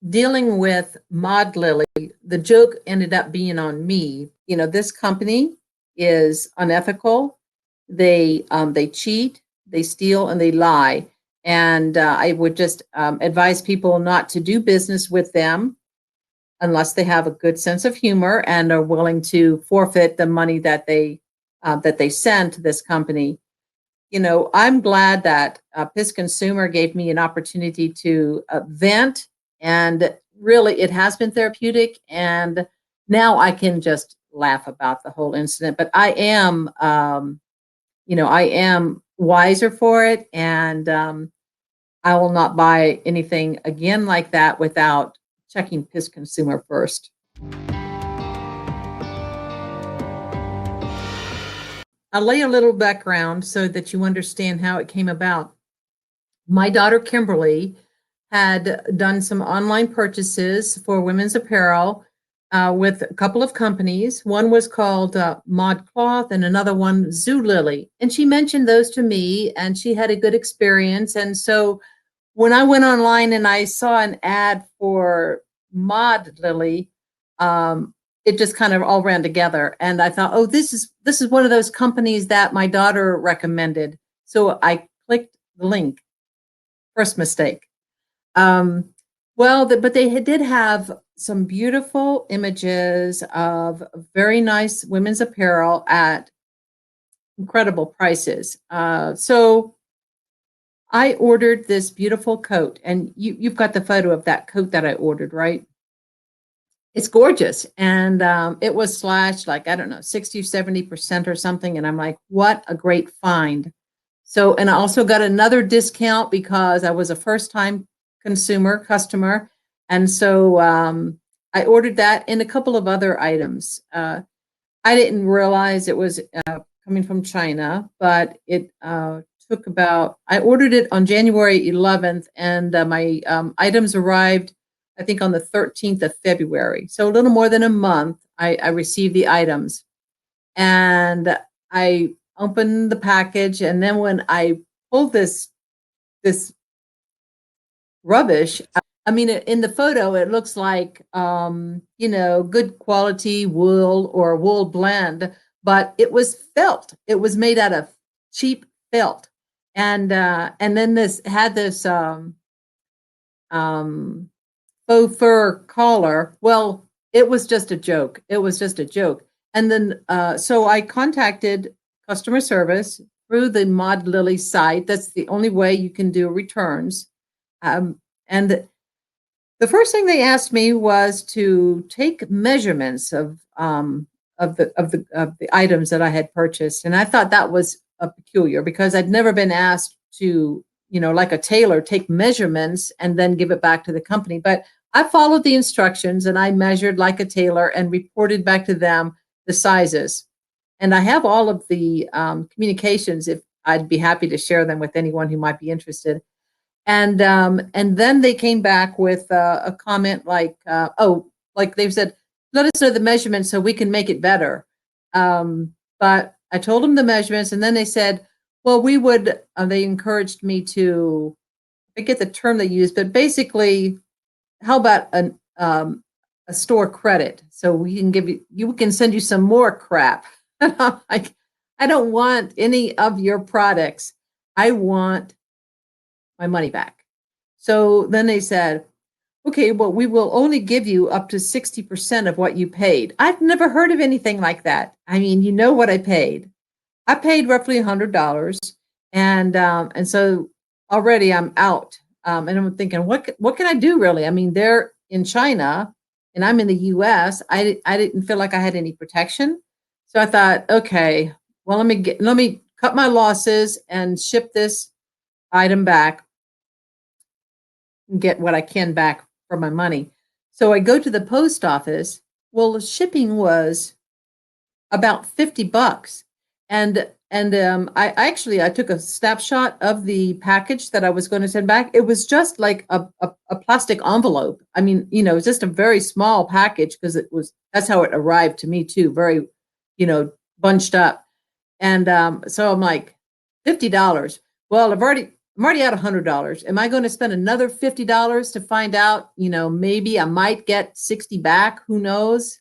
dealing with Modlily, the joke ended up being on me. This company is unethical. They cheat, they steal, and they lie. And I would just advise people not to do business with them unless they have a good sense of humor and are willing to forfeit the money that they send to this company. I'm glad that PIS Consumer gave me an opportunity to vent, and really it has been therapeutic. And now I can just laugh about the whole incident, but I am wiser for it, and I will not buy anything again like that without checking PIS Consumer first. I'll lay a little background so that you understand how it came about. My daughter, Kimberly, had done some online purchases for women's apparel with a couple of companies. One was called ModCloth and another one, Zulily. And she mentioned those to me, and she had a good experience. And so when I went online and I saw an ad for Modlily, it just kind of all ran together. And I thought, oh, this is one of those companies that my daughter recommended. So I clicked the link. First mistake. But they did have some beautiful images of very nice women's apparel at incredible prices. So I ordered this beautiful coat, and you've got the photo of that coat that I ordered, right? It's gorgeous. And it was slashed like, I don't know, 60 or 70% or something. And I'm like, what a great find. So, and I also got another discount because I was a first-time customer. And so I ordered that and a couple of other items. I didn't realize it was coming from China, but it took I ordered it on January 11th, and my items arrived, I think, on the 13th of February. So a little more than a month, I received the items. And I opened the package, and then when I pulled this rubbish, I mean, in the photo, it looks like, good quality wool or wool blend, but it was felt. It was made out of cheap felt. And then this had this faux fur collar. Well, it was just a joke. It was just a joke. And then, so I contacted customer service through the Modlily site. That's the only way you can do returns. And the first thing they asked me was to take measurements of the items that I had purchased, and I thought that was peculiar because I'd never been asked to, like a tailor, take measurements and then give it back to the company. But I followed the instructions, and I measured like a tailor and reported back to them the sizes. And I have all of the communications. If I'd be happy to share them with anyone who might be interested. And then they came back with a comment like, like they've said, let us know the measurements so we can make it better. But I told them the measurements, and then they said, well, they encouraged me to, I forget the term they used, but basically, how about a store credit? So we can send you some more crap. And I'm like, I don't want any of your products. I want my money back. So then they said, okay, well, we will only give you up to 60% of what you paid. I've never heard of anything like that. I mean, you know what I paid? I paid roughly $100. And so already I'm out. And I'm thinking, what can I do really? I mean, they're in China and I'm in the US. I didn't feel like I had any protection. So I thought, okay, well, let me cut my losses and ship this item back and get what I can back for my money. So I go to the post office. Well, the shipping was about $50. And I took a snapshot of the package that I was going to send back. It was just like a plastic envelope. I mean, it was just a very small package because that's how it arrived to me too, very, bunched up. And so I'm like, $50. Well, I'm already at $100. Am I going to spend another $50 to find out, maybe I might get 60 back? Who knows?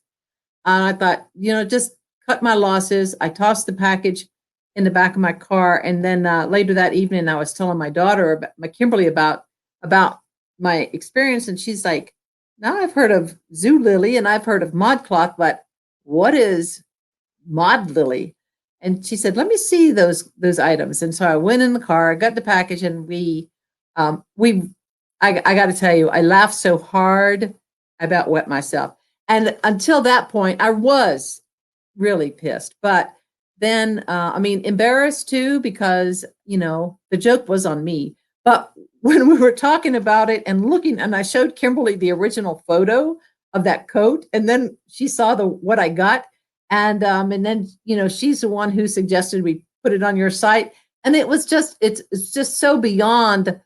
And I thought, just cut my losses. I tossed the package in the back of my car. And then later that evening, I was telling my daughter, my Kimberly, about my experience. And she's like, now I've heard of Zulily and I've heard of ModCloth, but what is Modlily? And she said, let me see those items. And so I went in the car, got the package, and I got to tell you, I laughed so hard, I about wet myself. And until that point, I was really pissed. But then, embarrassed too, because, the joke was on me. But when we were talking about it and looking, and I showed Kimberly the original photo of that coat, and then she saw what I got. And then, she's the one who suggested we put it on your site. And it's just so beyond,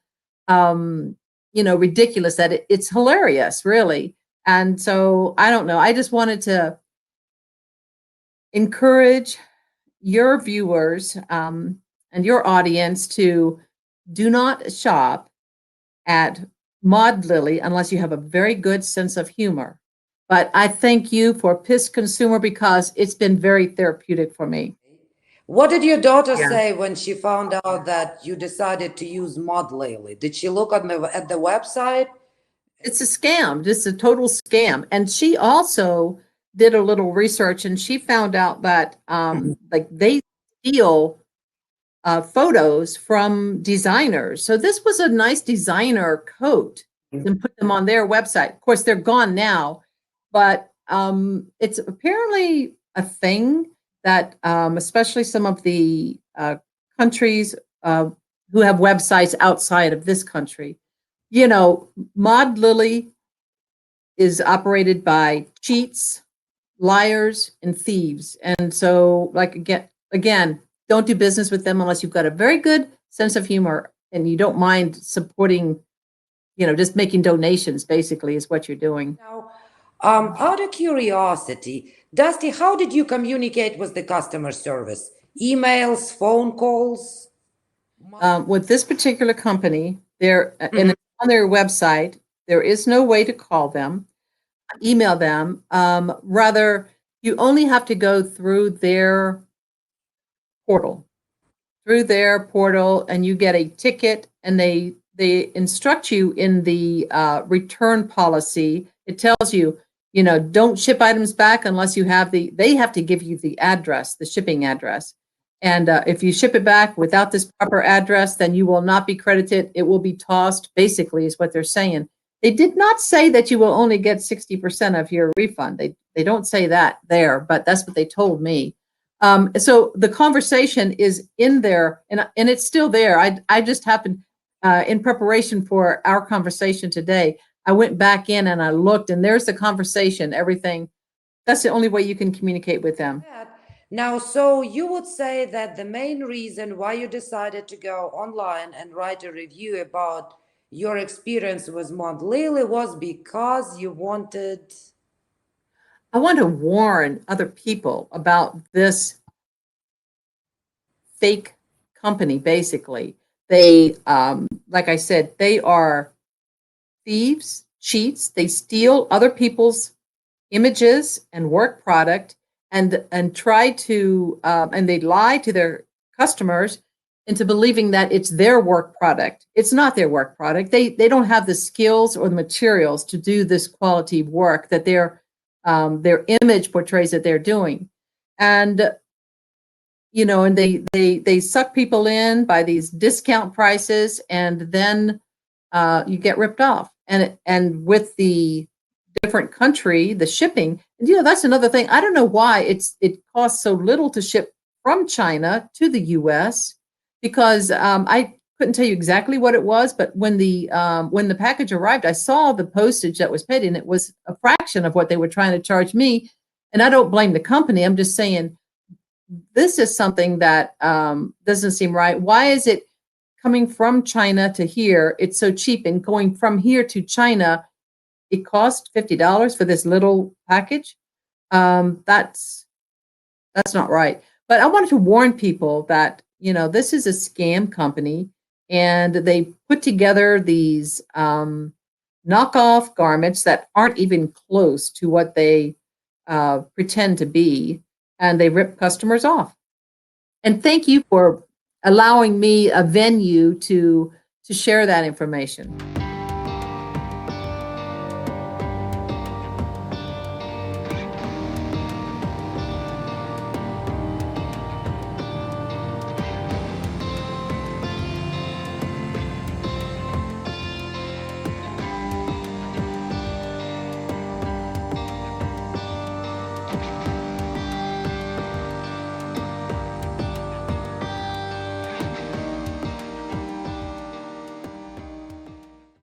ridiculous that it's hilarious, really. And so I don't know. I just wanted to encourage your viewers and your audience to do not shop at Modlily unless you have a very good sense of humor. But I thank you for Piss Consumer because it's been very therapeutic for me. What did your daughter Yeah. say when she found out that you decided to use Modlily? Did she look at the website? It's a scam, just a total scam. And she also did a little research and she found out that like they steal photos from designers. So this was a nice designer coat and put them on their website. Of course, they're gone now, but it's apparently a thing that especially some of the countries who have websites outside of this country, Modlily is operated by cheats, liars, and thieves. And so, like, again, don't do business with them unless you've got a very good sense of humor and you don't mind supporting, just making donations, basically, is what you're doing. Now, out of curiosity, Dusty, how did you communicate with the customer service? Emails, phone calls? With this particular company, they're Mhm. on their website, there is no way to call them, email them. Rather, you only have to go through their portal. And you get a ticket, and they instruct you in the return policy. It tells you, don't ship items back unless they have to give you the address, the shipping address. And if you ship it back without this proper address, then you will not be credited. It will be tossed, basically, is what they're saying. They did not say that you will only get 60% of your refund. They don't say that there, but that's what they told me. So the conversation is in there, and it's still there. I just happened in preparation for our conversation today. I went back in and I looked, and there's the conversation. Everything. That's the only way you can communicate with them. Now, so you would say that the main reason why you decided to go online and write a review about your experience with Modlily was because you wanted. I want to warn other people about this fake company. Basically, they, like I said, they are thieves, cheats. They steal other people's images and work product, and try to and they lie to their customers into believing that it's their work product. It's not their work product. They don't have the skills or the materials to do this quality work that their image portrays that they're doing. And and they suck people in by these discount prices, and then you get ripped off. And with the different country, the shipping, and that's another thing. I don't know why it costs so little to ship from China to the U.S. because I couldn't tell you exactly what it was, but when the package arrived, I saw the postage that was paid, and it was a fraction of what they were trying to charge me. And I don't blame the company. I'm just saying this is something that doesn't seem right. Why is it coming from China to here? It's so cheap, and going from here to China, it cost $50 for this little package. That's not right. But I wanted to warn people that this is a scam company, and they put together these knockoff garments that aren't even close to what they pretend to be, and they rip customers off. And thank you for allowing me a venue to share that information.